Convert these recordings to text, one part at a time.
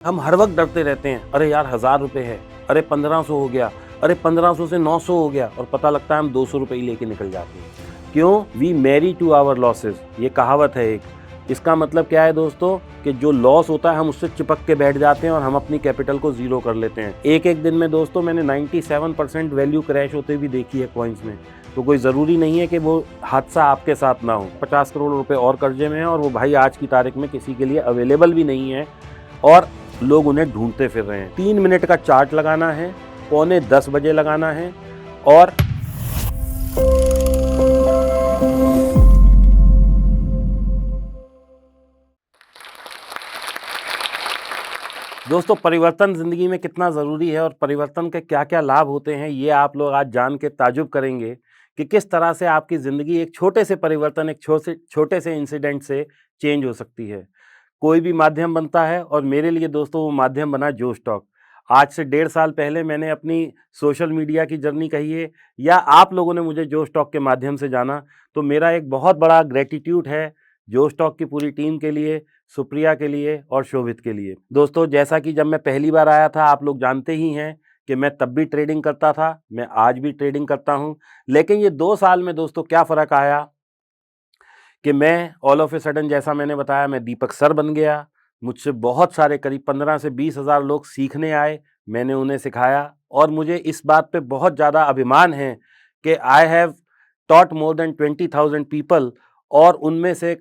हम हर वक्त डरते रहते हैं, अरे यार 1000 रुपये है, अरे 1500 हो गया, अरे 1500 से 900 हो गया, और पता लगता है हम 200 रुपये ही लेके निकल जाते हैं। क्यों? We marry to our losses, ये कहावत है एक। इसका मतलब क्या है दोस्तों, कि जो लॉस होता है हम उससे चिपक के बैठ जाते हैं और हम अपनी कैपिटल को जीरो कर लेते हैं। एक एक दिन में दोस्तों मैंने 97% वैल्यू क्रैश होते भी देखी है कॉइन्स में। तो कोई ज़रूरी नहीं है कि वो हादसा आपके साथ ना हो। 50 करोड़ रुपए और कर्जे में हैं और वो भाई आज की तारीख में किसी के लिए अवेलेबल भी नहीं है, और लोग उन्हें ढूंढते फिर रहे हैं। 3 मिनट का चार्ट लगाना है, 9:45 लगाना है, और दोस्तों परिवर्तन ज़िंदगी में कितना ज़रूरी है और परिवर्तन के क्या-क्या लाभ होते हैं, ये आप लोग आज जान के ताज्जुब करेंगे कि किस तरह से आपकी ज़िंदगी एक छोटे से परिवर्तन, एक छोटे से इंसिडेंट से चेंज हो सकती है। कोई भी माध्यम बनता है, और मेरे लिए दोस्तों वो माध्यम बना जोश टॉक। आज से 1.5 साल पहले मैंने अपनी सोशल मीडिया की जर्नी कहिए, या आप लोगों ने मुझे जोश टॉक के माध्यम से जाना, तो मेरा एक बहुत बड़ा ग्रैटिट्यूड है जोश टॉक की पूरी टीम के लिए, सुप्रिया के लिए और शोभित के लिए। दोस्तों जैसा कि जब मैं पहली बार आया था, आप लोग जानते ही हैं कि मैं तब भी ट्रेडिंग करता था, मैं आज भी ट्रेडिंग करता हूं। लेकिन ये 2 साल में दोस्तों क्या फ़र्क आया कि मैं ऑल ऑफ ए सडन, जैसा मैंने बताया, मैं दीपक सर बन गया। मुझसे बहुत सारे करीब 15 से 20 हज़ार लोग सीखने आए, मैंने उन्हें सिखाया, और मुझे इस बात पे बहुत ज़्यादा अभिमान है कि I have taught more than 20,000 people, और उनमें से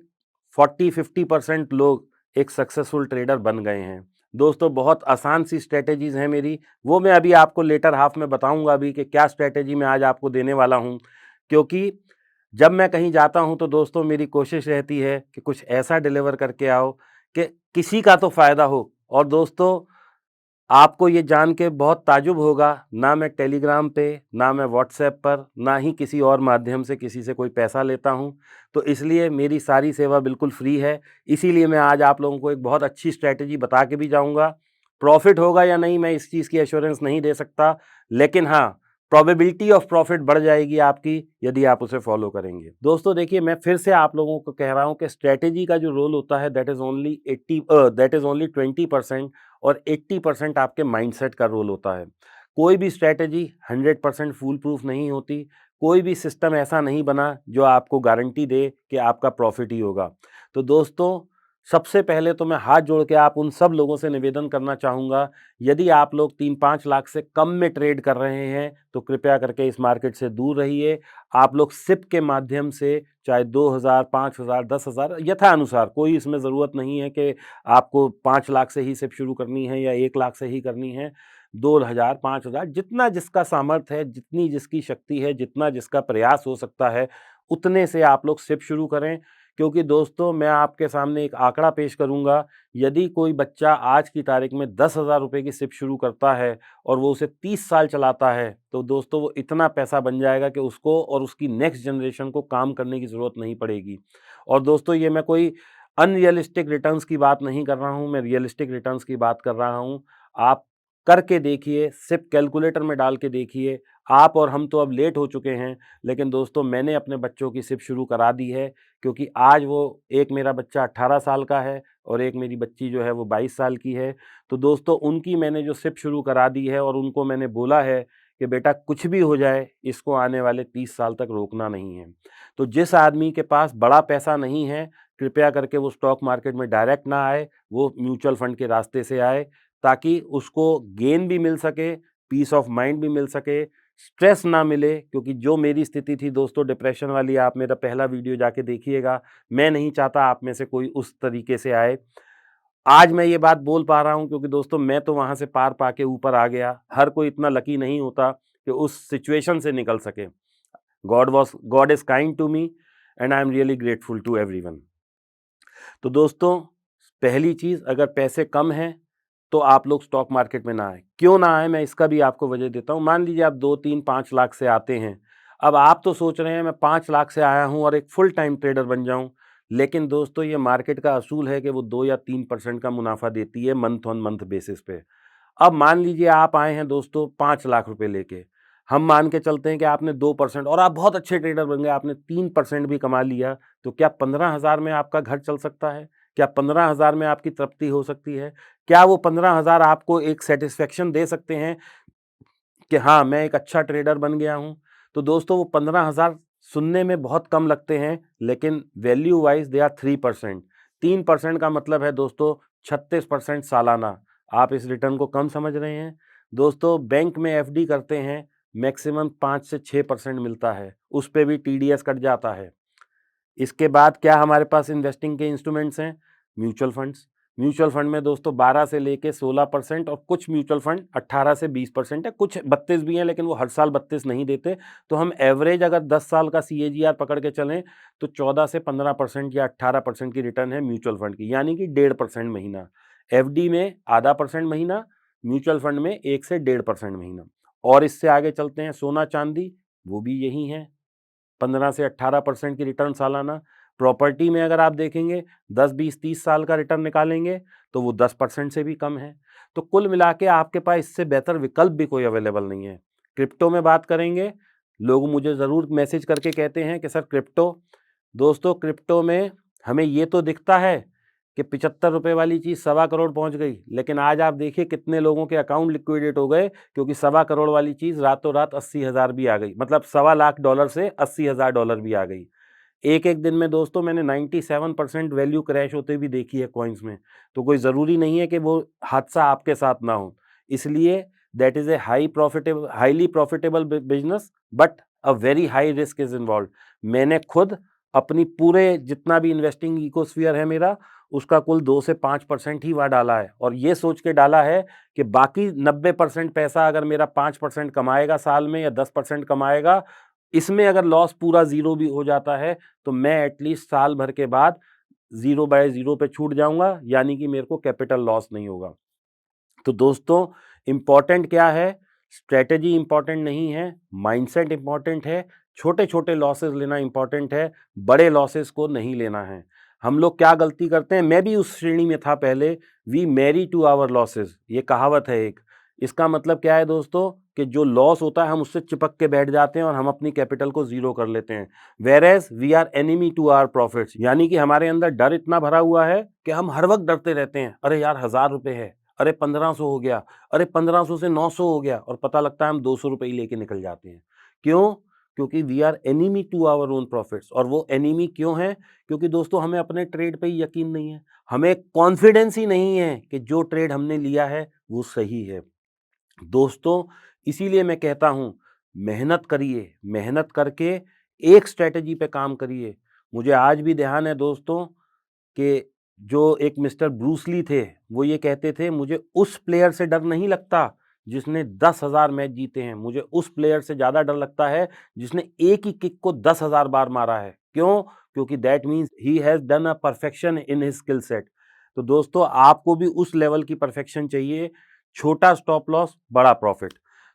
40-50% लोग एक सक्सेसफुल ट्रेडर बन गए हैं। दोस्तों बहुत आसान सी स्ट्रैटेजीज़ हैं मेरी, वो मैं अभी आपको लेटर हाफ में बताऊंगा अभी कि क्या स्ट्रैटेजी मैं आज आपको देने वाला हूं। क्योंकि जब मैं कहीं जाता हूं तो दोस्तों मेरी कोशिश रहती है कि कुछ ऐसा डिलीवर करके आओ कि किसी का तो फ़ायदा हो। और दोस्तों आपको ये जान के बहुत ताज्जुब होगा, ना मैं टेलीग्राम पे, ना मैं व्हाट्सएप पर, ना ही किसी और माध्यम से किसी से कोई पैसा लेता हूँ। तो इसलिए मेरी सारी सेवा बिल्कुल फ्री है। इसीलिए मैं आज आप लोगों को एक बहुत अच्छी स्ट्रैटेजी बता के भी जाऊँगा। प्रॉफ़िट होगा या नहीं मैं इस चीज़ की एश्योरेंस नहीं दे सकता, लेकिन हाँ, प्रोबेबिलिटी ऑफ प्रॉफ़िट बढ़ जाएगी आपकी यदि आप उसे फ़ॉलो करेंगे। दोस्तों देखिए, मैं फिर से आप लोगों को कह रहा हूँ कि स्ट्रैटेजी का जो रोल होता है दैट इज़ ओनली 20%, और 80% आपके माइंडसेट का रोल होता है। कोई भी स्ट्रैटेजी 100% फूल प्रूफ नहीं होती। कोई भी सिस्टम ऐसा नहीं बना जो आपको गारंटी दे कि आपका प्रॉफिट ही होगा। तो दोस्तों सबसे पहले तो मैं हाथ जोड़ के आप उन सब लोगों से निवेदन करना चाहूँगा, यदि आप लोग 3-5 लाख से कम में ट्रेड कर रहे हैं तो कृपया करके इस मार्केट से दूर रहिए। आप लोग सिप के माध्यम से चाहे 2000, 5000, 10,000 यथानुसार, कोई इसमें ज़रूरत नहीं है कि आपको 5 लाख से ही सिप शुरू करनी है या 1 लाख से ही करनी है। 2000, 5000, जितना जिसका सामर्थ्य है, जितनी जिसकी शक्ति है, जितना जिसका प्रयास हो सकता है, उतने से आप लोग सिप शुरू करें। क्योंकि दोस्तों मैं आपके सामने एक आंकड़ा पेश करूंगा, यदि कोई बच्चा आज की तारीख में 10,000 रुपये की सिप शुरू करता है और वो उसे 30 साल चलाता है, तो दोस्तों वो इतना पैसा बन जाएगा कि उसको और उसकी नेक्स्ट जनरेशन को काम करने की ज़रूरत नहीं पड़ेगी। और दोस्तों ये मैं कोई अनरियलिस्टिक रिटर्न्स की बात नहीं कर रहा हूँ, मैं रियलिस्टिक रिटर्न्स की बात कर रहा हूँ। आप करके देखिए, सिर्फ कैलकुलेटर में डाल के देखिए। आप और हम तो अब लेट हो चुके हैं, लेकिन दोस्तों मैंने अपने बच्चों की सिप शुरू करा दी है, क्योंकि आज वो, एक मेरा बच्चा 18 साल का है और एक मेरी बच्ची जो है वो 22 साल की है। तो दोस्तों उनकी मैंने जो सिप शुरू करा दी है, और उनको मैंने बोला है कि बेटा कुछ भी हो जाए, इसको आने वाले 30 साल तक रोकना नहीं है। तो जिस आदमी के पास बड़ा पैसा नहीं है, कृपया करके वो स्टॉक मार्केट में डायरेक्ट ना आए, वो म्यूचुअल फंड के रास्ते से आए, ताकि उसको गेन भी मिल सके, पीस ऑफ माइंड भी मिल सके, स्ट्रेस ना मिले। क्योंकि जो मेरी स्थिति थी दोस्तों डिप्रेशन वाली, आप मेरा पहला वीडियो जाके देखिएगा। मैं नहीं चाहता आप में से कोई उस तरीके से आए। आज मैं ये बात बोल पा रहा हूँ क्योंकि दोस्तों मैं तो वहाँ से पार पाके ऊपर आ गया। हर कोई इतना लकी नहीं होता कि उस सिचुएशन से निकल सके। God is kind to me, and I am really grateful to everyone. तो दोस्तों पहली चीज़, अगर पैसे कम हैं तो आप लोग स्टॉक मार्केट में ना आए। क्यों ना आए, मैं इसका भी आपको वजह देता हूँ। मान लीजिए आप 2, 3, 5 लाख से आते हैं। अब आप तो सोच रहे हैं मैं 5 लाख से आया हूँ और एक फुल टाइम ट्रेडर बन जाऊँ। लेकिन दोस्तों ये मार्केट का असूल है कि वो 2 या 3% का मुनाफा देती है मंथ ऑन मंथ बेसिस पे। अब मान लीजिए आप आए हैं दोस्तों 5 लाख रुपए लेके। हम मान के चलते हैं कि आपने 2% और आप बहुत अच्छे ट्रेडर बन गए, आपने 3% भी कमा लिया, तो क्या 15,000 में आपका घर चल सकता है? क्या 15,000 में आपकी तृप्ति हो सकती है? क्या वो 15,000 आपको एक सेटिस्फेक्शन दे सकते हैं कि हाँ, मैं एक अच्छा ट्रेडर बन गया हूँ? तो दोस्तों वो 15,000 सुनने में बहुत कम लगते हैं, लेकिन वैल्यू वाइज़ दे आर 3%। 3% का मतलब है दोस्तों 36% सालाना। आप इस रिटर्न को कम समझ रहे हैं? दोस्तों बैंक में एफडी करते हैं, मैक्सिमम 5 से 6% मिलता है, उस पे भी टीडीएस कट जाता है। इसके बाद क्या हमारे पास इन्वेस्टिंग के इंस्ट्रूमेंट्स हैं? Mutual funds. म्यूचुअल फंड में दोस्तों 12 से लेके 16% और कुछ म्यूचुअल फंड 18 से 20% है, कुछ 32 भी हैं, लेकिन वो हर साल 32 नहीं देते। तो हम एवरेज अगर 10 साल का सीएजीआर पकड़ के चलें तो 14 से 15% या 18% की रिटर्न है म्यूचुअल फंड की, यानी कि 1.5% महीना। एफडी में आधा परसेंट महीना, म्यूचुअल फंड में 1 से 1.5% महीना। और इससे आगे चलते हैं सोना चांदी, वो भी यही है, 15 से 18% की रिटर्न सालाना। प्रॉपर्टी में अगर आप देखेंगे 10, 20, 30 साल का रिटर्न निकालेंगे तो वो 10% से भी कम है। तो कुल मिला के आपके पास इससे बेहतर विकल्प भी कोई अवेलेबल नहीं है। क्रिप्टो में बात करेंगे, लोग मुझे ज़रूर मैसेज करके कहते हैं कि सर क्रिप्टो। दोस्तों क्रिप्टो में हमें ये तो दिखता है कि 75 रुपये वाली चीज़ 1.25 करोड़ पहुंच गई, लेकिन आज आप देखिए कितने लोगों के अकाउंट लिक्विडेट हो गए, क्योंकि 1.25 करोड़ वाली चीज़ रातों रात 80,000 भी आ गई, मतलब $1.25 से $80,000 भी आ गई। एक एक दिन में दोस्तों मैंने 97% वैल्यू क्रैश होते भी देखी है कॉइन्स में। तो कोई ज़रूरी नहीं है कि वो हादसा आपके साथ ना हो। इसलिए that is a highly profitable business, but a very high risk is involve. मैंने खुद अपनी पूरे जितना भी इन्वेस्टिंग इकोस्फीयर है मेरा, उसका कुल 2 से 5% ही वहाँ डाला है, और ये सोच के डाला है कि बाकी 90% पैसा अगर मेरा 5% कमाएगा साल में या 10% कमाएगा, इसमें अगर लॉस पूरा ज़ीरो भी हो जाता है तो मैं एटलीस्ट साल भर के बाद 0 बाय 0 पे छूट जाऊँगा, यानी कि मेरे को कैपिटल लॉस नहीं होगा। तो दोस्तों इम्पोर्टेंट क्या है? स्ट्रैटेजी इम्पोर्टेंट नहीं है, माइंडसेट इम्पोर्टेंट है, छोटे-छोटे लॉसेस लेना इम्पोर्टेंट है, बड़े लॉसेस को नहीं लेना है। हम लोग क्या गलती करते हैं, मैं भी उस श्रेणी में था पहले, we marry to our losses, ये कहावत है एक। इसका मतलब क्या है दोस्तों कि जो लॉस होता है हम उससे चिपक के बैठ जाते हैं और हम अपनी कैपिटल को ज़ीरो कर लेते हैं। Whereas we are enemy to our profits, यानी कि हमारे अंदर डर इतना भरा हुआ है कि हम हर वक़्त डरते रहते हैं, अरे यार ₹1000 है, अरे 1500 हो गया, अरे 1500 से 900 हो गया, और पता लगता है हम 200 रुपए ही लेके निकल जाते हैं। क्यों? क्योंकि we are enemy to our own profits. और वो एनिमी क्यों है? क्योंकि दोस्तों हमें अपने ट्रेड पे ही यकीन नहीं है, हमें कॉन्फिडेंस ही नहीं है कि जो ट्रेड हमने लिया है वो सही है। दोस्तों इसीलिए मैं कहता हूँ, मेहनत करिए, मेहनत करके एक स्ट्रैटेजी पे काम करिए। मुझे आज भी ध्यान है दोस्तों कि जो एक मिस्टर ब्रूस ली थे, वो ये कहते थे, मुझे उस प्लेयर से डर नहीं लगता जिसने 10,000 मैच जीते हैं, मुझे उस प्लेयर से ज़्यादा डर लगता है जिसने एक ही किक को 10,000 बार मारा है। क्यों? क्योंकि that means he has done a perfection in his skill set. तो दोस्तों आपको भी उस लेवल की परफेक्शन चाहिए, छोटा स्टॉप लॉस, बड़ा प्रॉफिट।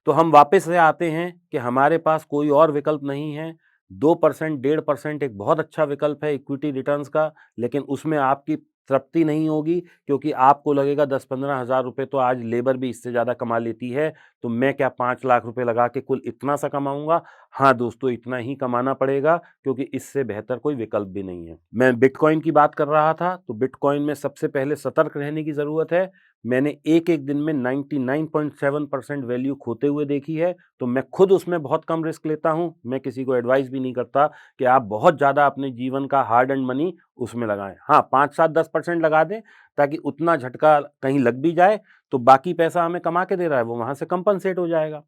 तो हम वापस से आते हैं कि हमारे पास कोई और विकल्प नहीं है। 2%, 1.5% एक बहुत अच्छा विकल्प है इक्विटी रिटर्न्स का, लेकिन उसमें आपकी तृप्ति नहीं होगी, क्योंकि आपको लगेगा 10-15 हज़ार रुपए तो आज लेबर भी इससे ज़्यादा कमा लेती है, तो मैं क्या 5 लाख रुपए लगा के कुल इतना सा कमाऊँगा? हाँ दोस्तों, इतना ही कमाना पड़ेगा, क्योंकि इससे बेहतर कोई विकल्प भी नहीं है। मैं बिटकॉइन की बात कर रहा था, तो बिटकॉइन में सबसे पहले सतर्क रहने की ज़रूरत है। मैंने एक-एक दिन में 99.7% वैल्यू खोते हुए देखी है, तो मैं खुद उसमें बहुत कम रिस्क लेता हूँ। मैं किसी को एडवाइस भी नहीं करता कि आप बहुत ज़्यादा अपने जीवन का हार्ड एंड मनी उसमें लगाएँ। हाँ, 5, 7, 10% लगा दें, ताकि उतना झटका कहीं लग भी जाए, तो बाकी पैसा हमें कमा के दे रहा है, वो वहाँ से कंपनसेट हो जाएगा।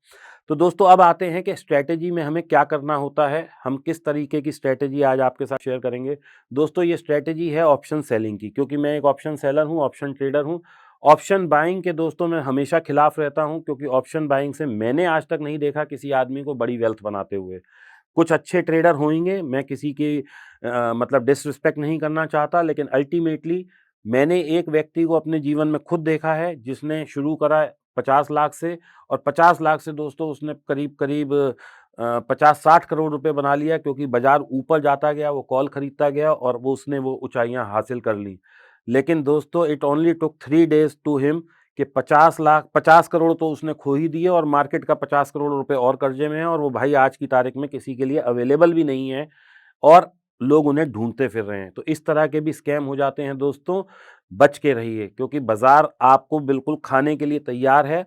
तो दोस्तों अब आते हैं कि स्ट्रैटेजी में हमें क्या करना होता है, हम किस तरीके की स्ट्रैटेजी आज आपके साथ शेयर करेंगे। दोस्तों ये स्ट्रैटेजी है ऑप्शन सेलिंग की, क्योंकि मैं एक ऑप्शन सेलर हूँ, ऑप्शन ट्रेडर हूँ। ऑप्शन बाइंग के दोस्तों मैं हमेशा खिलाफ रहता हूँ, क्योंकि ऑप्शन बाइंग से मैंने आज तक नहीं देखा किसी आदमी को बड़ी वेल्थ बनाते हुए। कुछ अच्छे ट्रेडर होंगे, मैं किसी की मतलब डिसरिस्पेक्ट नहीं करना चाहता, लेकिन अल्टीमेटली मैंने एक व्यक्ति को अपने जीवन में खुद देखा है जिसने शुरू करा 50 लाख से, और 50 लाख से दोस्तों उसने करीब-करीब 50-60 करोड़ रुपए बना लिया, क्योंकि बाज़ार ऊपर जाता गया, वो कॉल खरीदता गया और उसने वो ऊँचाइयाँ हासिल कर ली। लेकिन दोस्तों it only took 3 days to him कि 50 करोड़ तो उसने खो ही दिए, और मार्केट का 50 करोड़ रुपए और कर्जे में है, और वो भाई आज की तारीख में किसी के लिए अवेलेबल भी नहीं है। और लोग उन्हें ढूंढते फिर रहे हैं। तो इस तरह के भी स्कैम हो जाते हैं दोस्तों, बच के रहिए, क्योंकि बाजार आपको बिल्कुल खाने के लिए तैयार है।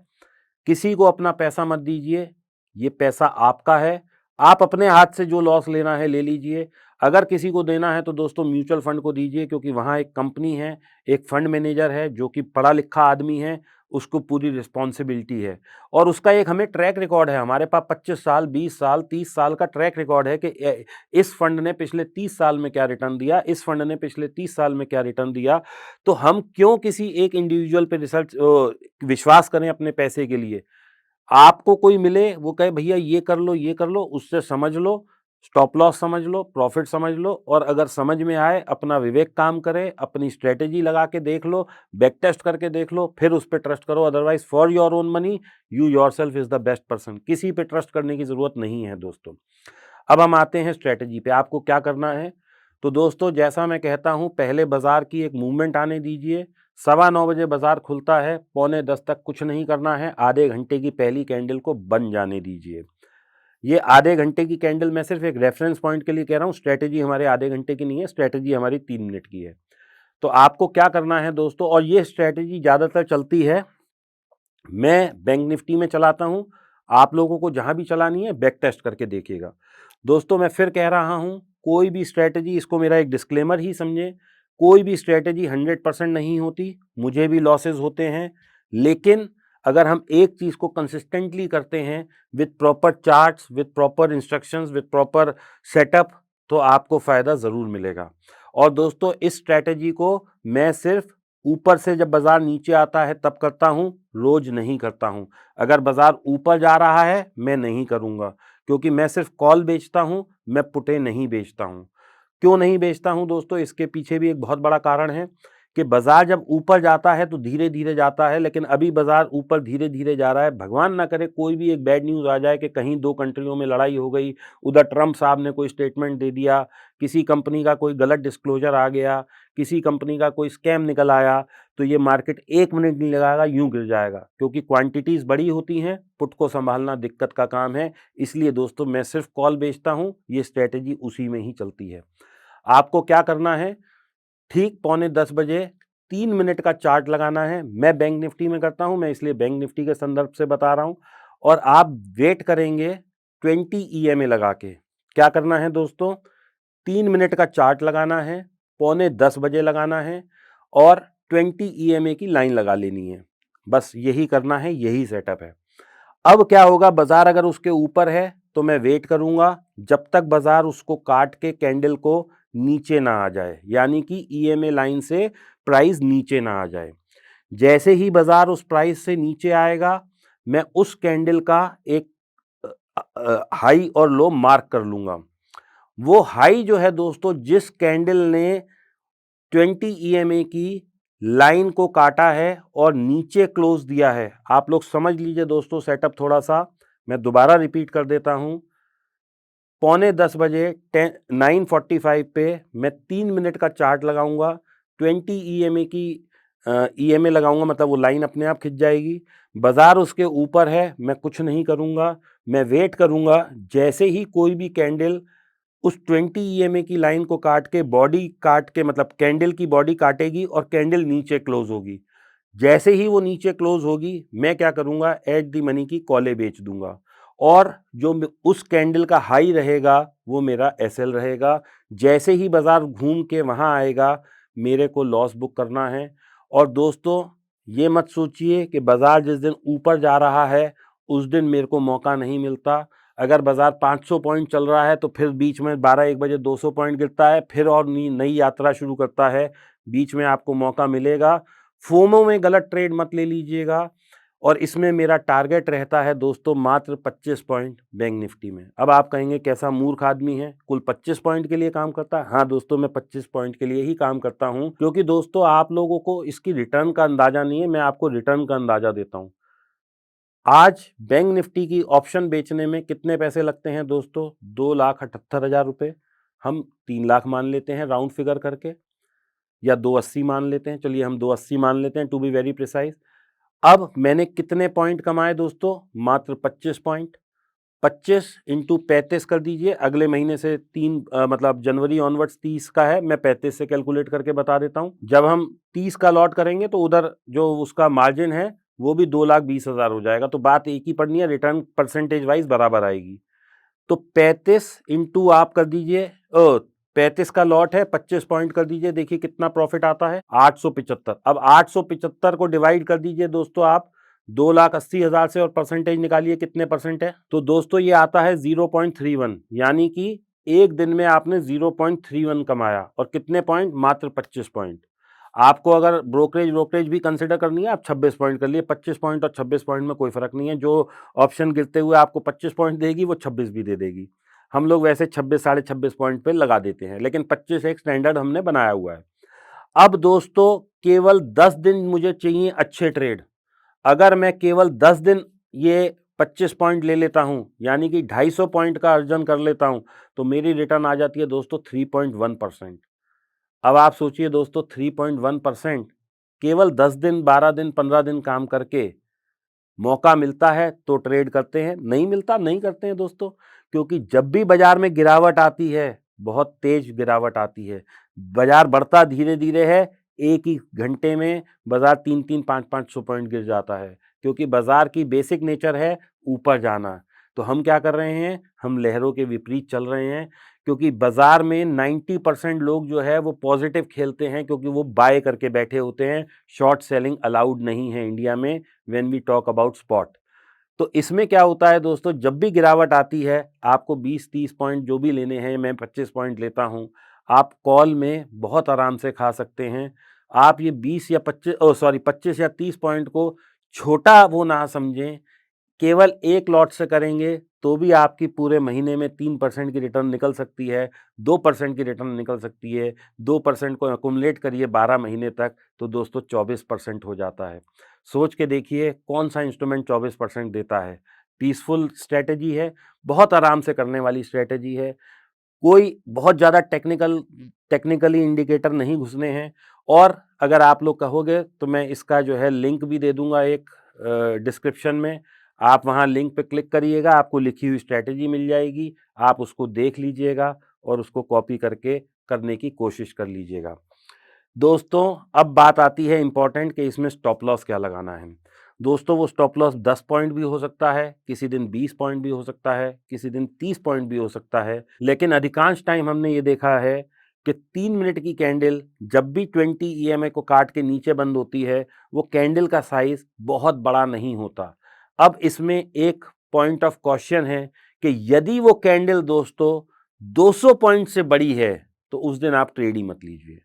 किसी को अपना पैसा मत दीजिए, ये पैसा आपका है। आप अपने हाथ से जो लॉस लेना है ले लीजिए। अगर किसी को देना है तो दोस्तों म्यूचुअल फंड को दीजिए, क्योंकि वहाँ एक कंपनी है, एक फंड मैनेजर है जो कि पढ़ा लिखा आदमी है, उसको पूरी रिस्पॉन्सिबिलिटी है और उसका एक हमें ट्रैक रिकॉर्ड है। हमारे पास 25 साल, 20 साल, 30 साल का ट्रैक रिकॉर्ड है कि इस फंड ने पिछले 30 साल में क्या रिटर्न दिया, इस फंड ने पिछले 30 साल में क्या रिटर्न दिया। तो हम क्यों किसी एक इंडिविजुअल पे विश्वास करें अपने पैसे के लिए। आपको कोई मिले, वो कहे भैया ये कर लो, उससे समझ लो, स्टॉप लॉस समझ लो, प्रॉफिट समझ लो, और अगर समझ में आए अपना विवेक काम करे, अपनी स्ट्रेटेजी लगा के देख लो, बैक टेस्ट करके देख लो, फिर उस पे ट्रस्ट करो। Otherwise for your own money you yourself is the best person. किसी पे ट्रस्ट करने की जरूरत नहीं है दोस्तों। अब हम आते हैं स्ट्रेटेजी पे, आपको क्या करना है। तो दोस्तों जैसा मैं कहता हूं, पहले बाजार की एक मूवमेंट आने दीजिए। 9:15 बजे बाजार खुलता है, 9:45 तक कुछ नहीं करना है, आधे घंटे की पहली कैंडल को बन जाने दीजिए। ये आधे घंटे की कैंडल मैं सिर्फ एक रेफरेंस पॉइंट के लिए कह रहा हूँ, स्ट्रेटेजी हमारे आधे घंटे की नहीं है, स्ट्रेटेजी हमारी 3 मिनट की है। तो आपको क्या करना है दोस्तों, और ये स्ट्रेटेजी ज़्यादातर चलती है, मैं बैंक निफ्टी में चलाता हूँ, आप लोगों को जहाँ भी चलानी है बैक टेस्ट करके देखिएगा। दोस्तों मैं फिर कह रहा हूँ, कोई भी स्ट्रैटेजी, इसको मेरा एक डिस्क्लेमर ही समझें, कोई भी स्ट्रैटेजी 100% नहीं होती, मुझे भी लॉसेस होते हैं। लेकिन अगर हम एक चीज़ को कंसिस्टेंटली करते हैं with proper charts, with proper instructions, with proper setup, तो आपको फ़ायदा ज़रूर मिलेगा। और दोस्तों इस स्ट्रैटेजी को मैं सिर्फ ऊपर से जब बाजार नीचे आता है तब करता हूं, रोज नहीं करता हूं। अगर बाजार ऊपर जा रहा है मैं नहीं करूंगा, क्योंकि मैं सिर्फ कॉल बेचता हूं, मैं पुटे नहीं बेचता हूं। क्यों नहीं बेचता हूं दोस्तों, इसके पीछे भी एक बहुत बड़ा कारण है कि बाजार जब ऊपर जाता है तो धीरे धीरे जाता है, लेकिन अभी बाजार ऊपर धीरे धीरे जा रहा है। भगवान ना करे कोई भी एक बैड न्यूज़ आ जाए कि कहीं 2 कंट्रियों में लड़ाई हो गई, उधर ट्रंप साहब ने कोई स्टेटमेंट दे दिया, किसी कंपनी का कोई गलत डिस्क्लोजर आ गया, किसी कंपनी का कोई स्कैम निकल आया, तो ये मार्केट 1 मिनट नहीं लगाएगा, यूं गिर जाएगा, क्योंकि क्वांटिटीज बड़ी होती हैं, पुट को संभालना दिक्कत का काम है। इसलिए दोस्तों मैं सिर्फ कॉल बेचता हूं, ये स्ट्रेटेजी उसी में ही चलती है। आपको क्या करना है, ठीक 9:45 बजे 3 मिनट का चार्ट लगाना है। मैं बैंक निफ्टी में करता हूं, मैं इसलिए बैंक निफ्टी के संदर्भ से बता रहा हूं। और आप वेट करेंगे 20 EMA लगा के। क्या करना है दोस्तों, 3 मिनट का चार्ट लगाना है, 9:45 बजे लगाना है और 20 EMA की लाइन लगा लेनी है। बस यही करना है, यही सेटअप है। अब क्या होगा, बाजार अगर उसके ऊपर है तो मैं वेट करूंगा जब तक बाजार उसको काट के कैंडल को नीचे ना आ जाए, यानी कि EMA लाइन से प्राइस नीचे ना आ जाए। जैसे ही बाजार उस प्राइस से नीचे आएगा, मैं उस कैंडल का एक हाई और लो मार्क कर लूंगा। वो हाई जो है दोस्तों, जिस कैंडल ने 20 EMA की लाइन को काटा है और नीचे क्लोज दिया है, आप लोग समझ लीजिए दोस्तों सेटअप थोड़ा सा, मैं दोबारा रिपीट कर देता हूं। 9:45 बजे 9:45 पे मैं 3 मिनट का चार्ट लगाऊंगा, 20 EMA की EMA लगाऊंगा, मतलब वो लाइन अपने आप खिंच जाएगी। बाजार उसके ऊपर है, मैं कुछ नहीं करूंगा, मैं वेट करूंगा। जैसे ही कोई भी कैंडल उस 20 EMA की लाइन को काट के, बॉडी काट के, मतलब कैंडल की बॉडी काटेगी और कैंडल नीचे क्लोज होगी, जैसे ही वो नीचे क्लोज होगी, मैं क्या करूंगा, एट दी मनी की कॉलें बेच दूंगा। और जो उस कैंडल का हाई रहेगा वो मेरा SL रहेगा। जैसे ही बाजार घूम के वहां आएगा, मेरे को लॉस बुक करना है। और दोस्तों ये मत सोचिए कि बाजार जिस दिन ऊपर जा रहा है उस दिन मेरे को मौका नहीं मिलता। अगर बाजार 500 पॉइंट चल रहा है तो फिर बीच में 12-1 बजे 200 पॉइंट गिरता है, फिर और नई यात्रा शुरू करता है, बीच में आपको मौका मिलेगा। फोमो में गलत ट्रेड मत ले लीजिएगा। और इसमें मेरा टारगेट रहता है दोस्तों मात्र 25 पॉइंट बैंक निफ्टी में। अब आप कहेंगे कैसा मूर्ख आदमी है, कुल 25 पॉइंट के लिए काम करता है। हाँ दोस्तों, मैं 25 पॉइंट के लिए ही काम करता हूं, क्योंकि दोस्तों आप लोगों को इसकी रिटर्न का अंदाजा नहीं है, मैं आपको रिटर्न का अंदाजा देता हूं। आज बैंक निफ्टी की ऑप्शन बेचने में कितने पैसे लगते हैं दोस्तों, 2,78,000 रुपये। हम 3 लाख मान लेते हैं राउंड फिगर करके, या 280 मान लेते हैं, चलिए हम 280 मान लेते हैं टू बी वेरी प्रिसाइज। अब मैंने कितने पॉइंट कमाए दोस्तों, मात्र 25 पॉइंट। 25 इंटू 35 कर दीजिए। अगले महीने से मतलब जनवरी ऑनवर्ड्स 30 का है, मैं 35 से कैलकुलेट करके बता देता हूँ। जब हम 30 का लॉट करेंगे तो उधर जो उसका मार्जिन है वो भी 2,20,000 हो जाएगा। तो बात एक ही पड़नी है, रिटर्न परसेंटेज वाइज बराबर आएगी। तो 35 इंटू आप कर दीजिए 35 का लॉट है, 25 पॉइंट कर दीजिए, देखिए कितना प्रॉफिट आता है 875। अब 875 को डिवाइड कर दीजिए दोस्तों आप 2,80,000 से और परसेंटेज निकालिए कितने परसेंट है। तो दोस्तों ये आता है 0.31, यानी कि एक दिन में आपने 0.31 कमाया। और कितने पॉइंट? मात्र 25 पॉइंट। आपको अगर ब्रोकरेज भी कंसिडर करनी है, आप 26 पॉइंट कर लिए। 25 पॉइंट और 26 पॉइंट में कोई फर्क नहीं है। जो ऑप्शन गिरते हुए आपको 25 पॉइंट देगी वो 26 भी दे देगी। हम लोग वैसे 26 साढ़े 26 पॉइंट पे लगा देते हैं, लेकिन 25 एक स्टैंडर्ड हमने बनाया हुआ है। अब दोस्तों केवल 10 दिन मुझे चाहिए अच्छे ट्रेड। अगर मैं केवल 10 दिन ये 25 पॉइंट ले लेता हूं, यानी कि 250 पॉइंट का अर्जन कर लेता हूं, तो मेरी रिटर्न आ जाती है दोस्तों 3.1%। अब आप सोचिए दोस्तों 3.1% केवल 10 दिन 12 दिन 15 दिन काम करके। मौका मिलता है तो ट्रेड करते हैं, नहीं मिलता नहीं करते हैं दोस्तों। क्योंकि जब भी बाजार में गिरावट आती है, बहुत तेज गिरावट आती है, बाजार बढ़ता धीरे धीरे है, एक ही घंटे में बाजार 300 500 पॉइंट गिर जाता है। क्योंकि बाजार की बेसिक नेचर है ऊपर जाना। तो हम क्या कर रहे हैं? हम लहरों के विपरीत चल रहे हैं। क्योंकि बाजार में 90% लोग जो है वो पॉजिटिव खेलते हैं, क्योंकि वो बाय करके बैठे होते हैं। शॉर्ट सेलिंग अलाउड नहीं है इंडिया में when we talk about spot. तो इसमें क्या होता है दोस्तों, जब भी गिरावट आती है, आपको 20-30 पॉइंट जो भी लेने हैं, मैं 25 पॉइंट लेता हूं, आप कॉल में बहुत आराम से खा सकते हैं। आप ये 25 या 30 पॉइंट को छोटा वो ना समझें। केवल एक लॉट से करेंगे तो भी आपकी पूरे महीने में 3% की रिटर्न निकल सकती है, 2% की रिटर्न निकल सकती है। 2% को अकुमुलेट करिए 12 महीने तक, तो दोस्तों 24% हो जाता है। सोच के देखिए कौन सा इंस्ट्रूमेंट 24% देता है। पीसफुल स्ट्रैटेजी है, बहुत आराम से करने वाली स्ट्रैटेजी है। कोई बहुत ज़्यादा टेक्निकली इंडिकेटर नहीं घुसने हैं। और अगर आप लोग कहोगे तो मैं इसका जो है लिंक भी दे दूंगा एक डिस्क्रिप्शन में। आप वहां लिंक पे क्लिक करिएगा, आपको लिखी हुई स्ट्रैटेजी मिल जाएगी। आप उसको देख लीजिएगा और उसको कॉपी करके करने की कोशिश कर लीजिएगा। दोस्तों अब बात आती है इंपॉर्टेंट कि इसमें स्टॉप लॉस क्या लगाना है। दोस्तों वो स्टॉप लॉस 10 पॉइंट भी हो सकता है, किसी दिन 20 पॉइंट भी हो सकता है, किसी दिन 30 पॉइंट भी हो सकता है। लेकिन अधिकांश टाइम हमने ये देखा है कि 3 मिनट की कैंडल जब भी 20 EMA को काट के नीचे बंद होती है, वो कैंडल का साइज बहुत बड़ा नहीं होता। अब इसमें एक पॉइंट ऑफ क्वेश्चन है कि यदि वो कैंडल दोस्तों 200 पॉइंट से बड़ी है तो उस दिन आप ट्रेड ही मत लीजिए।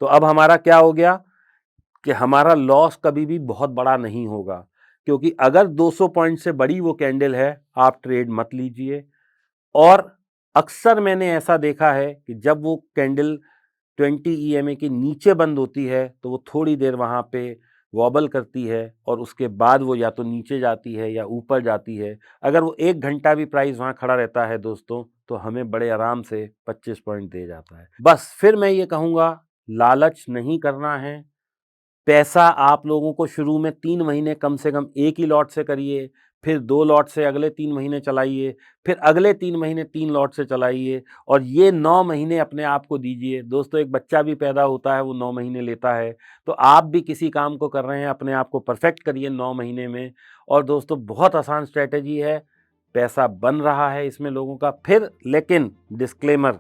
तो अब हमारा क्या हो गया कि हमारा लॉस कभी भी बहुत बड़ा नहीं होगा। क्योंकि अगर 200 पॉइंट से बड़ी वो कैंडल है, आप ट्रेड मत लीजिए। और अक्सर मैंने ऐसा देखा है कि जब वो कैंडल 20 EMA के नीचे बंद होती है तो वो थोड़ी देर वहाँ पे वॉबल करती है और उसके बाद वो या तो नीचे जाती है या ऊपर जाती है। अगर वो 1 घंटा भी प्राइस वहाँ खड़ा रहता है दोस्तों, तो हमें बड़े आराम से 25 पॉइंट दे जाता है। बस फिर मैं ये कहूँगा, लालच नहीं करना है। पैसा आप लोगों को शुरू में 3 महीने कम से कम एक ही लॉट से करिए, फिर 2 लॉट से अगले 3 महीने चलाइए, फिर अगले 3 महीने 3 लॉट से चलाइए और ये 9 महीने अपने आप को दीजिए। दोस्तों एक बच्चा भी पैदा होता है, वो 9 महीने लेता है। तो आप भी किसी काम को कर रहे हैं, अपने आप को परफेक्ट करिए 9 महीने में। और दोस्तों बहुत आसान स्ट्रैटेजी है, पैसा बन रहा है इसमें लोगों का। फिर लेकिन डिस्क्लेमर,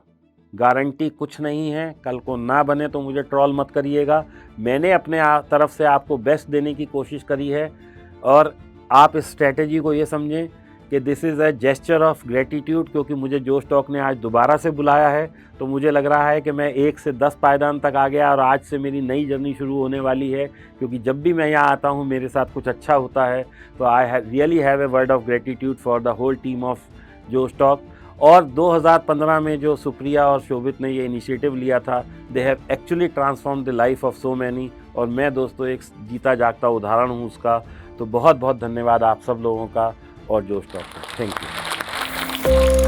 गारंटी कुछ नहीं है, कल को ना बने तो मुझे ट्रोल मत करिएगा। मैंने अपने तरफ से आपको बेस्ट देने की कोशिश करी है। और आप इस स्ट्रैटेजी को ये समझें कि this is a gesture of gratitude, क्योंकि मुझे जो स्टॉक ने आज दोबारा से बुलाया है, तो मुझे लग रहा है कि मैं 1 से 10 पायदान तक आ गया और आज से मेरी नई जर्नी शुरू होने वाली है। क्योंकि जब भी मैं यहाँ आता हूँ मेरे साथ कुछ अच्छा होता है। तो I really have a word of gratitude for the whole team of जो स्टॉक। और 2015 में जो सुप्रिया और शोभित ने ये इनिशिएटिव लिया था, they have actually transform the life of so many. और मैं दोस्तों एक जीता जागता उदाहरण हूँ उसका। तो बहुत बहुत धन्यवाद आप सब लोगों का और जो स्टॉक का। Thank you.